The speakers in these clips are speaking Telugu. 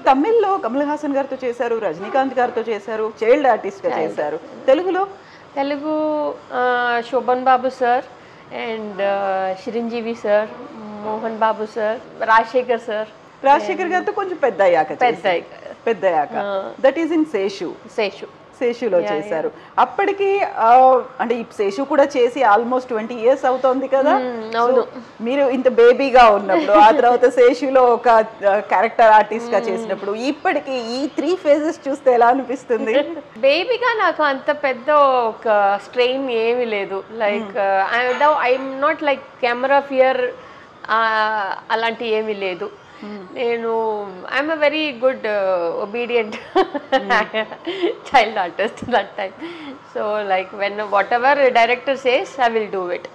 తమిళ్లో కమల్ హాసన్ గారితో చేశారు, రజనీకాంత్ గారితో చేశారు, చైల్డ్ ఆర్టిస్ట్ గా చేశారు. తెలుగులో Telugu Shobhan Babu sir and Chiranjeevi sir, Mohan Babu sir, Rajasekhar sir. Rajasekhar గారితో కొంచెం పెద్ద అయ్యాక దట్ ఈస్ ఇన్ శేషులో చేశారు. అప్పటికి అంటే ఈ శేషు కూడా చేసి ఆల్మోస్ట్ 20 years అవుతోంది కదా. మీరు ఇంత బేబీగా ఉన్నప్పుడు, ఆ తర్వాత శేషులో ఒక క్యారెక్టర్ ఆర్టిస్ట్ గా చేసినప్పుడు, ఇప్పటికి ఈ 3 phases చూస్తే ఎలా అనిపిస్తుంది? బేబీగా నాకు అంత పెద్ద ఒక స్ట్రెయిన్ ఏమీ లేదు. Like I'm not like camera fear అలాంటి ఏమీ లేదు. నేను I'm a very good obedient child artist that time. So like when whatever director says I will do it.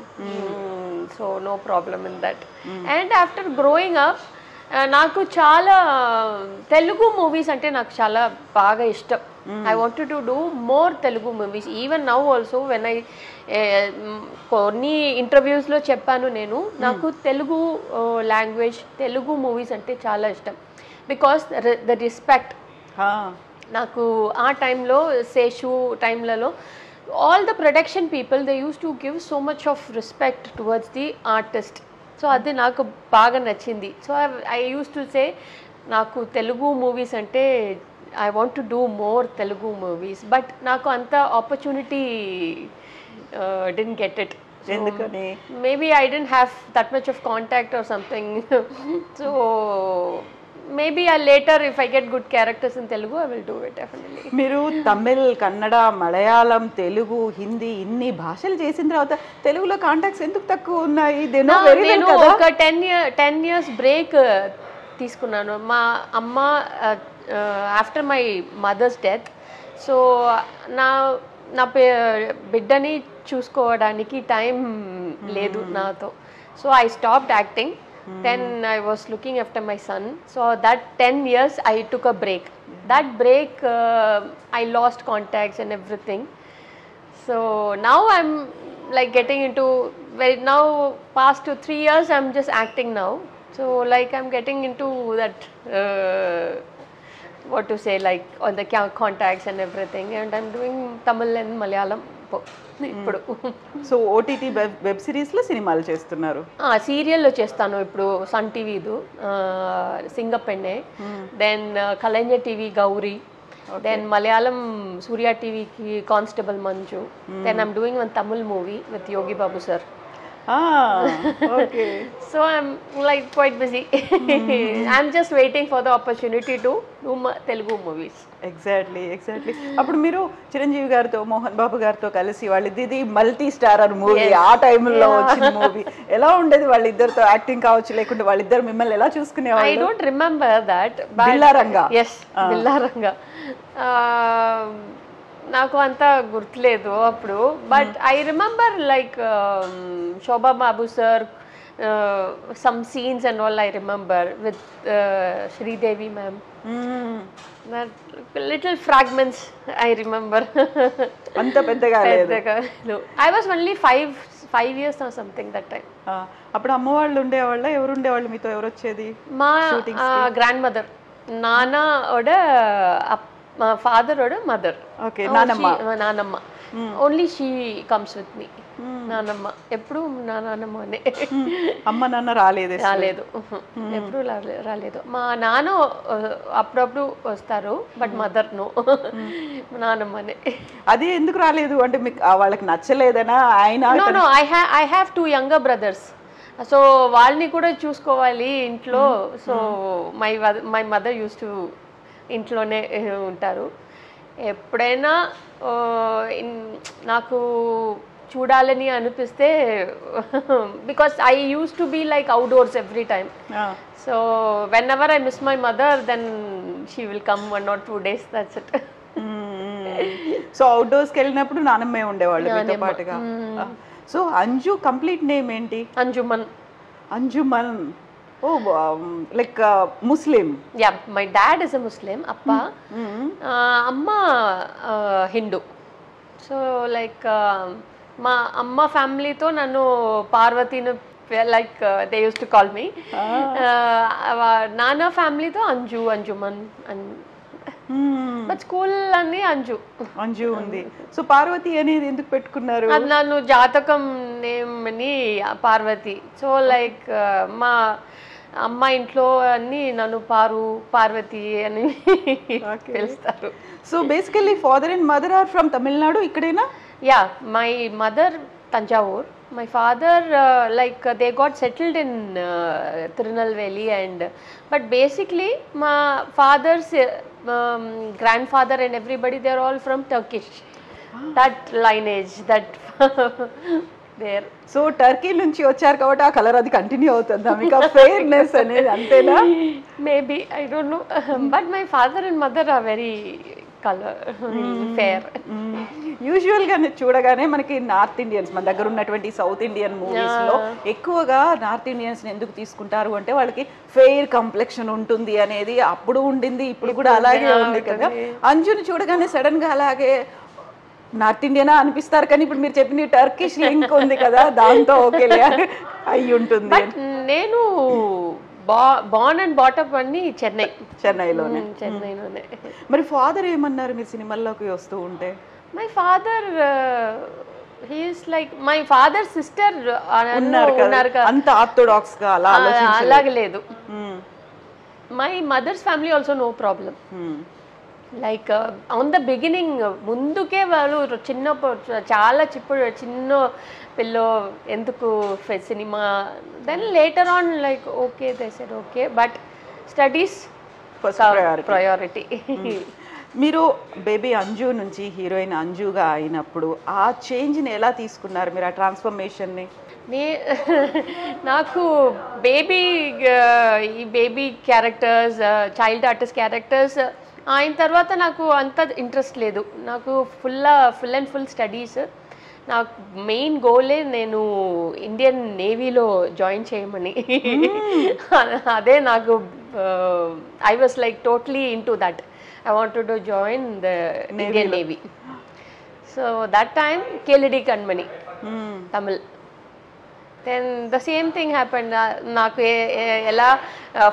So no problem in that. And after growing up నాకు చాలా తెలుగు మూవీస్ అంటే నాకు చాలా బాగా ఇష్టం. I wanted to do more Telugu movies. Even now also when I కొన్ని ఇంటర్వ్యూస్లో చెప్పాను నేను, నాకు తెలుగు లాంగ్వేజ్ తెలుగు మూవీస్ అంటే చాలా ఇష్టం. బికాస్ ద రెస్పెక్ట్ నాకు ఆ టైంలో Seshu టైంలలో all the production people, they used to give so much of respect towards the artist. So అది నాకు బాగా నచ్చింది. So I use to say నాకు తెలుగు మూవీస్ అంటే I want to do more Telugu movies. But నాకు అంత ఆపర్చునిటీ didn't get it. ఎందుకని? Maybe I didn't have that much of contact or something. So maybe later if I get good characters in Telugu I will do it definitely. మీరు తమిళ్, కన్నడ, మలయాళం, తెలుగు, హిందీ ఇన్ని భాషలు చేసిన తర్వాత తెలుగులో కాంటాక్ట్స్ ఎందుకు తక్కువ ఉన్నాయి? నేను ఒక 10 years బ్రేక్ తీసుకున్నాను. మా అమ్మ after my mother's death, so నా బిడ్డని చూసుకోవడానికి టైం లేదు నాతో. So I stopped acting. Then I was looking after my son. So that 10 years I took a break. That break I lost contacts and everything. So now I'm like getting into now past 3 years I'm just acting now. So like I'm getting into that what to say, like all the contacts and everything, and I'm doing Tamil and Malayalam ఇప్పుడు. సో ఓటీటీ వెబ్ సిరీస్లో సినిమాలు చేస్తున్నారు? సీరియల్లో చేస్తాను ఇప్పుడు సన్ టీవీదు Singappenne, then Kalaignar TV Gowri, then Malayalam Surya టీవీకి constable Manju, then I'm doing one Tamil movie with Yogi Babu sir. Okay. So I'm like quite busy. I'm just waiting for the opportunity to do Telugu movies. Exactly. అప్పుడు మీరు చిరంజీవి గారితో, మోహన్ బాబు గారితో కలిసి వాళ్ళిద్దరిది మల్టీ స్టారర్ మూవీ, ఆ టైంలో వచ్చిన మూవీ ఎలా ఉండేది? వాళ్ళిద్దరితో యాక్టింగ్ కావచ్చు, లేకుంటే వాళ్ళిద్దరు మిమ్మల్ని ఎలా చూసుకునేవాళ్ళు? I don't remember that. Billaranga. Yes, Billaranga. నాకు అంత గుర్తులేదు అప్పుడు. But I remember like Shobha Babu sir, some scenes and all I remember with Sridevi ma'am. Little fragments I remember. అంత పెద్దగా I was only 5 years or something that time. అప్పుడు అమ్మ వాళ్ళు ఉండేవాళ్ళ? ఎవరు ఉండేవాళ్ళు మీతో? ఎవరు వచ్చేది? మా గ్రాండ్ మదర్, నాన్న ఓడ my father or mother. Okay, నానమ్మ. Only she comes with me. నానమ్మ ఎప్పుడు నానమ్మనే. అమ్మ నాన్న రాలేదు? ఎప్పుడు రాలేదు. మా నాన్న అప్పుడప్పుడు వస్తారు, బట్ మదర్ నో. నానమ్మనే. అది ఎందుకు రాలేదు? అంటే మీకు వాళ్ళకి నచ్చలేదనా? ఆయన no I have 2 younger brothers. So వాళ్ళని కూడా చూసుకోవాలి ఇంట్లో. So my mother use to ఇంట్లోనే ఉంటారు. ఎప్పుడైనా నాకు చూడాలని అనిపిస్తే, because I use to be like outdoors every time. So whenever I miss my mother then she will come 1 or 2 days, that's it. So అవుట్డోర్స్కి వెళ్ళినప్పుడు నానమ్మే ఉండేవాళ్ళు మీతో పాటుగా. సో అంజు కంప్లీట్ నేమ్ ఏంటి? Anjuman. Oh, like Muslim. Yeah, my dad is a Muslim. Appa, Amma Hindu. So like మా అమ్మ ఫ్యామిలీతో నన్ను పార్వతిని like they used to call me. Nana family to Anjuman and but school అన్ని అంజు ఉంది. సో పార్వతి అనేది ఎందుకు పెట్టుకున్నారు? అది నన్ను జాతకం నేమ్ అని పార్వతి. సో లైక్ మా అమ్మ ఇంట్లో అన్ని నన్ను పార్వతి అని పిలుస్తారు. So basically father and mother are from Tamil Nadu, ఇక్కడేనా? Yeah, my mother Thanjavur, my father like they got settled in Tirunelveli, and but basically my father's grandfather and everybody, they're all from Turkish. That lineage, that there. So Turkey నుంచి వచ్చారు కాబట్టి ఆ కలర్ అది కంటిన్యూ అవుతుందా మీకు, ఫెయిర్నెస్ అనేది, అంతేనా? Maybe, I don't know, but my father and mother are very colour fair. యూజువల్గా చూడగానే మనకి నార్త్ ఇండియన్స్, మన దగ్గర ఉన్నటువంటి సౌత్ ఇండియన్ మూవీస్లో ఎక్కువగా నార్త్ ఇండియన్స్ని ఎందుకు తీసుకుంటారు అంటే వాళ్ళకి ఫెయిర్ కంప్లెక్షన్ ఉంటుంది అనేది అప్పుడు ఉండింది, ఇప్పుడు కూడా అలాగే ఉంది కదా. అంజుని చూడగానే సడన్గా అలాగే నార్త్ ఇండియనా అనిపిస్తారు, కానీ ఇప్పుడు మీరు చెప్పిన టర్కిష్ లింక్ ఉంది కదా, దాంతో ఓకేలే అయి ఉంటుంది. నేను బార్న్ అండ్ బాటప్ అన్ని చెన్నైలోనే. మరి ఫాదర్ ఏమన్నారు మీరు సినిమాల్లోకి వస్తూ ఉంటే? My father he's like my father sister ఉన్నారు కదా, అంత ఆర్థోడాక్స్ గా అలాగే లేదు. My mother's family also no problem. Like on the beginning ముందుకే వాళ్ళు చాలా చిన్న పిల్లో ఎందుకు cinema, then later on like okay they said okay, but studies priority. మీరు బేబీ అంజు నుంచి హీరోయిన్ అంజుగా అయినప్పుడు ఆ చేంజ్ని ఎలా తీసుకున్నారు మీరు, ఆ ట్రాన్స్ఫర్మేషన్ని? నాకు ఈ baby characters, child artist characters అయిన తర్వాత నాకు అంత ఇంట్రెస్ట్ లేదు. నాకు ఫుల్ అండ్ ఫుల్ స్టడీస్. నాకు మెయిన్ గోలే నేను ఇండియన్ నేవీలో జాయిన్ చేయమని. అదే నాకు I was like totally in to that. I wanted to join the Indian Navy. So that time KLD Kanmani, Tamil. Then the same thing happened. నాకు ఎలా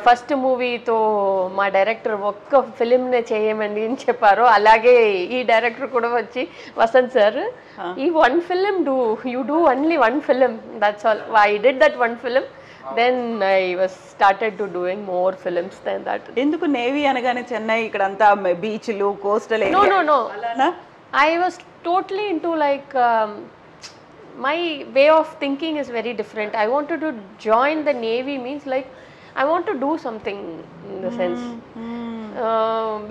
ఫస్ట్ మూవీతో మా డైరెక్టర్ ఒక్క ఫిలింనే చేయమని అని చెప్పారో, అలాగే ఈ డైరెక్టర్ కూడా వచ్చి వసంత్ సార్, ఈ one film you do only one film, that's all. I did that one film. Then I was started to doing more films than that. ఎందుకు నేవీ అనగానే చెన్నై ఇక్కడంతా బీచ్లు, coastal area? No. I was totally into like my way of thinking is very different. I wanted to join the Navy means like I want to do something in the sense.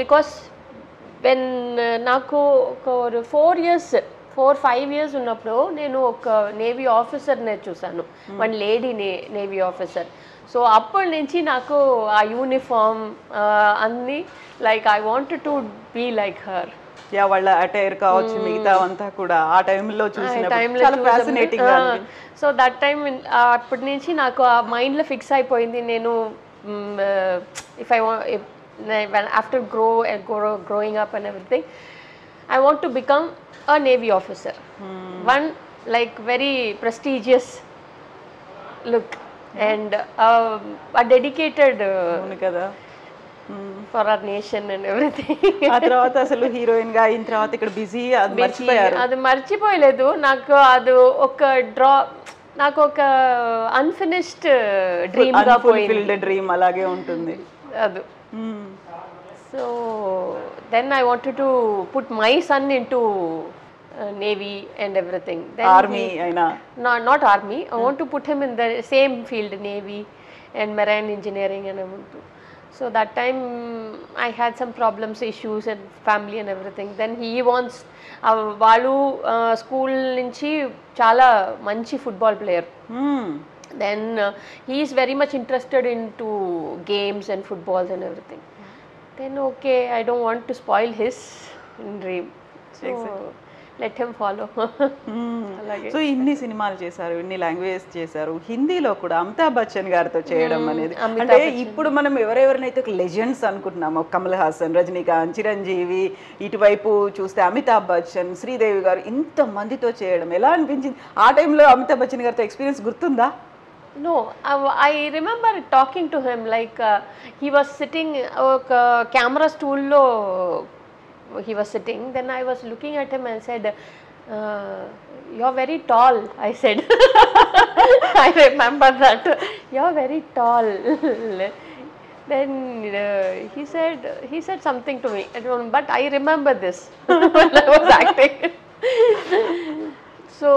Because when నాకు ఒక 4-5 years ఉన్నప్పుడు నేను ఒక నేవీ ఆఫీసర్నే చూసాను, one lady navy officer. So అప్పటి నుంచి నాకు ఆ యూనిఫామ్ అన్నీ like I wanted to be like her. Yeah, వాళ్ళ అటైర్ కావచ్చు, మిగతా అంతా కూడా ఆ టైంలో చూసినప్పుడు. సో దట్ టైం అప్పటి నుంచి నాకు ఆ మైండ్లో ఫిక్స్ అయిపోయింది. నేను if I after growing up and everything, I want to become a Navy officer. One like very prestigious look and a dedicated for our nation and everything. ఆ తర్వాత అసలు హీరోయిన్ గా అయిన తర్వాత ఇక్కడ బిజీ, అది మర్చిపోయలేదు. నాకు అది నాకు ఒక అన్ఫినిష్డ్ డ్రీమ్ గా పోయింది. డ్రీమ్ అలాగే ఉంటుంది అది. So then I wanted to put my son into Navy and everything. Then army aina? Not army. I want to put him in the same field, Navy and marine engineering and everything. So that time I had some problems, issues and family and everything. Then he wants వాళ్ళు స్కూల్ నుంచి చాలా మంచి football player. Then he is very much interested into games and footballs and everything. Then okay, I don't want to spoil his dream, so let him follow. So ఇన్ని సినిమాలు చేశారు, ఇన్ని లాంగ్వేజెస్ చేశారు, హిందీలో కూడా అమితాబ్ బచ్చన్ గారితో చేయడం అనేది, అంటే ఇప్పుడు మనం ఎవరెవరినైతే లెజెండ్స్ అనుకుంటున్నామో, కమల్ హాసన్, రజనీకాంత్, చిరంజీవి, ఇటువైపు చూస్తే అమితాబ్ బచ్చన్, శ్రీదేవి గారు, ఇంత మందితో చేయడం ఎలా అనిపించింది? ఆ టైంలో అమితాబ్ బచ్చన్ గారితో ఎక్స్పీరియన్స్ గుర్తుందా? No, I remember talking to him like he was sitting camera stool lo he was sitting. Then I was looking at him and said, "You're very tall." I said. I remember that. "You're very tall." Then he said something to me. I don't, but I remember this when I was acting. So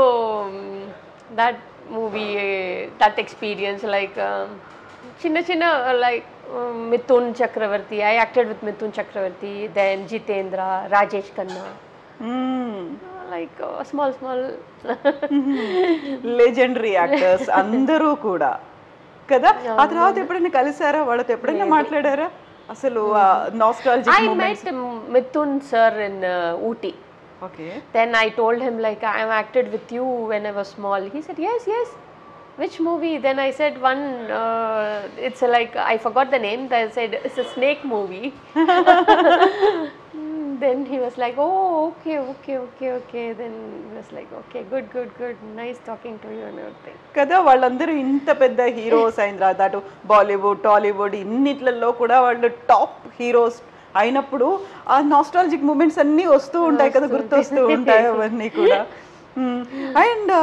that movie, that experience, like chinna like Mithun Chakravarti. I acted with Mithun Chakravarti, then Jitendra, Rajesh Khanna. Like small legendary actors అందరూ కూడా కదా. ఆ తర్వాత ఎప్పుడైనా కలిసారా, వాళ్ళతో ఎప్పుడైనా మాట్లాడారా అసలు? Nostalgic I met Mithun sir in Ooty. Okay. Then I told him like I acted with you when I was small. He said yes. Which movie? Then I said one. It's like I forgot the name. I said it's a snake movie. Then he was like, oh, okay. Then he was like, okay, good. Nice talking to you and everything. కదా వాళ్ళందరూ ఇంత పెద్ద హీరోస్ అయిన తర్వాత అటు బాలీవుడ్, టాలీవుడ్ ఇన్నిట్లలో కూడా వాళ్ళు టాప్ హీరోస్ అయినప్పుడు ఆ నాస్టాలజిక్ మూమెంట్స్ అన్నీ వస్తూ ఉంటాయి కదా, గుర్తొస్తూ ఉంటాయి అవన్నీ కూడా. అండ్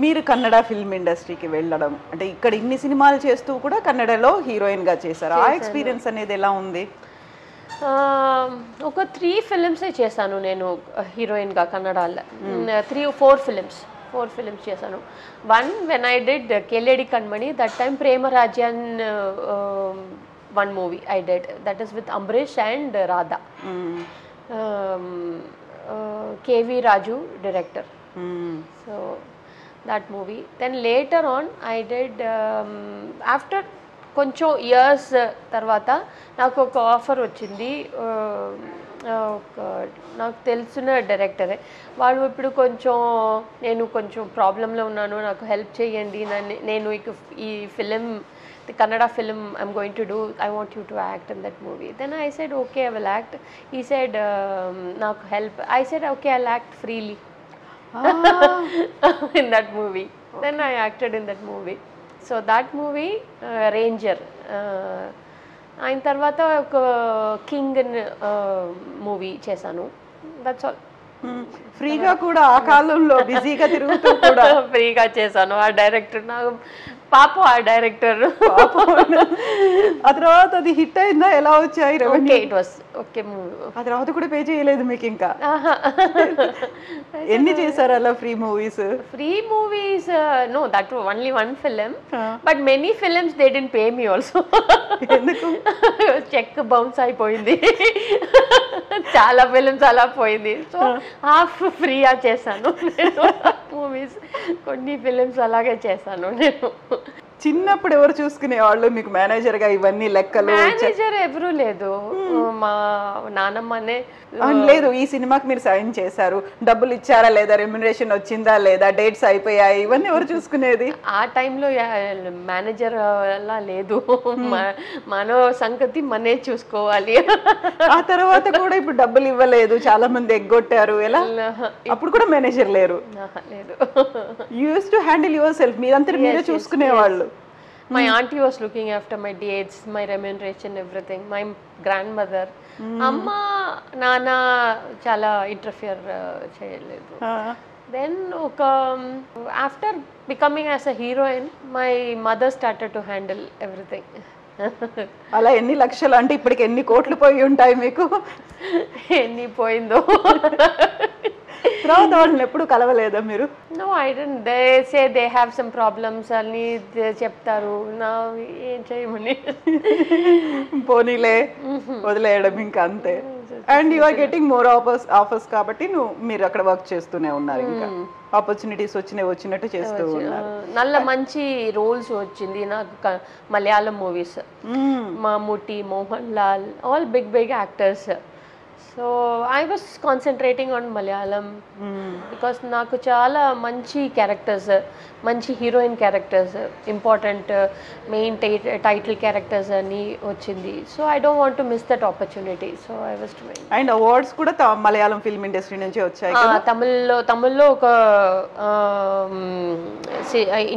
మీరు కన్నడ ఫిల్మ్ ఇండస్ట్రీకి వెళ్ళడం అంటే ఇక్కడ ఇన్ని సినిమాలు చేస్తూ కూడా కన్నడలో హీరోయిన్గా చేశారు. ఆ ఎక్స్పీరియన్స్ అనేది ఎలా ఉంది? ఒక 3 ఫిలిమ్సే చేశాను నేను హీరోయిన్గా కన్నడలో. 4 ఫిలిమ్స్ చేశాను. One when I did Kelladi Kanmani, that time ప్రేమరాజ్యాన్ one movie I did, that is with Ambrish and Radha. KV Raju director. So that movie. Then later on I did after కొంచెం ఇయర్స్ తర్వాత నాకు ఒక ఆఫర్ వచ్చింది. నాకు తెలిసిన డైరెక్టరే వాళ్ళు, ఇప్పుడు నేను కొంచెం ప్రాబ్లంలో ఉన్నాను, నాకు హెల్ప్ చేయండి, నేను ఈ film, the Kannada film I'm going to do, I want you to act in that movie. Then I said okay, I will act. He said naak help. I said okay, I'll act freely in that movie. Then I acted in that movie. So that movie Ranger. ఆయన తర్వాత ఒక కింగ్ మూవీ చేశాను. That's all. ఫ్రీగా కూడా ఆ కాలంలో బిజీగా తిరుగుతూ కూడా ఫ్రీగా చేశాను. ఆ డైరెక్టర్ నాకు పాప, ఆ డైరెక్టర్. ఆ తర్వాత అది హిట్ అయిందా? ఎలా వచ్చాయి revenue? It was okay movie. ఆ తర్వాత కూడా పే చేయలేదు మీకు ఇంకా? ఎన్ని చేశారు అలా free movies? No, that only one film, but many films they didn't pay me also. ఎందుకు? చెక్ బౌన్స్ అయిపోయింది. చాలా ఫిలిమ్స్ అలా పోయింది. సో హాఫ్ ఫ్రీగా చేశాను నేను మూవీస్. కొన్ని ఫిలిమ్స్ అలాగే చేశాను నేను. చిన్నప్పుడు ఎవరు చూసుకునే వాళ్ళు మీకు మేనేజర్ గా? ఇవన్నీ లెక్కలు మేనేజర్ ఎవరు లేదు, మా నానమ్మనే. లేదు, ఈ సినిమాకి మీరు సైన్ చేశారు, డబ్బులు ఇచ్చారా లేదా, రెమ్యునరేషన్ వచ్చిందా లేదా, డేట్స్ అయిపోయాయి, ఇవన్నీ ఎవరు చూసుకునేది? ఆ టైంలో మేనేజర్ అలా లేదు, మన సంగతి మనే చూసుకోవాలి. ఆ తర్వాత కూడా ఇప్పుడు డబ్బులు ఇవ్వలేదు, చాలా మంది ఎగ్గొట్టారు, ఎలా? అప్పుడు కూడా మేనేజర్ లేరు? లేదు. You use to handle your self, మీరంతా మీరే చూసుకునేవాళ్ళు. My auntie was looking after my dates, my remuneration, everything. My grandmother, amma, nana chala interfere cheyaledu. Then after becoming as a heroine, my mother started to handle everything. అలా ఎన్ని లక్షలు అంటే ఇప్పటికి ఎన్ని కోట్లు పోయి ఉంటాయి మీకు? ఎన్ని పోయిందో. తర్వాత వాళ్ళని ఎప్పుడు కలవలేదా మీరు? No, I don't. They say they have some problems అని చెప్తారు, నా ఏం చేయమని. పోనీలే వదిలేయడం ఇంకా అంతే. And you are getting more offers కాబట్టి మీరు అక్కడ వర్క్ చేస్తూనే ఉన్నారు, ఇంకా ఆపర్చునిటీస్ వచ్చినట్టు చేస్తూ ఉన్నారు. నల్ల మంచి రోల్స్ వచ్చింది నాకు Malayalam movies. Mammootty, Mohan Lal, all big actors. So I was concentrating on Malayalam because నాకు చాలా మంచి క్యారెక్టర్స్, మంచి heroine characters, important main title characters అని వచ్చింది. So I don't want to miss that opportunity. So I was doing. And awards కూడా మలయాళం ఫిల్మ్ ఇండస్ట్రీ నుంచి వచ్చాయి. తమిళ్లో ఒక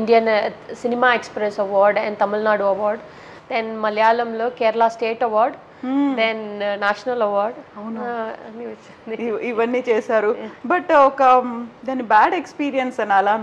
Indian cinema express award and Tamil Nadu award, then మలయాళంలో Kerala state award, then national award ఇవన్నీ చేశారు. బట్ ఒక దాని బ్యాడ్ ఎక్స్పీరియన్స్ అనాలా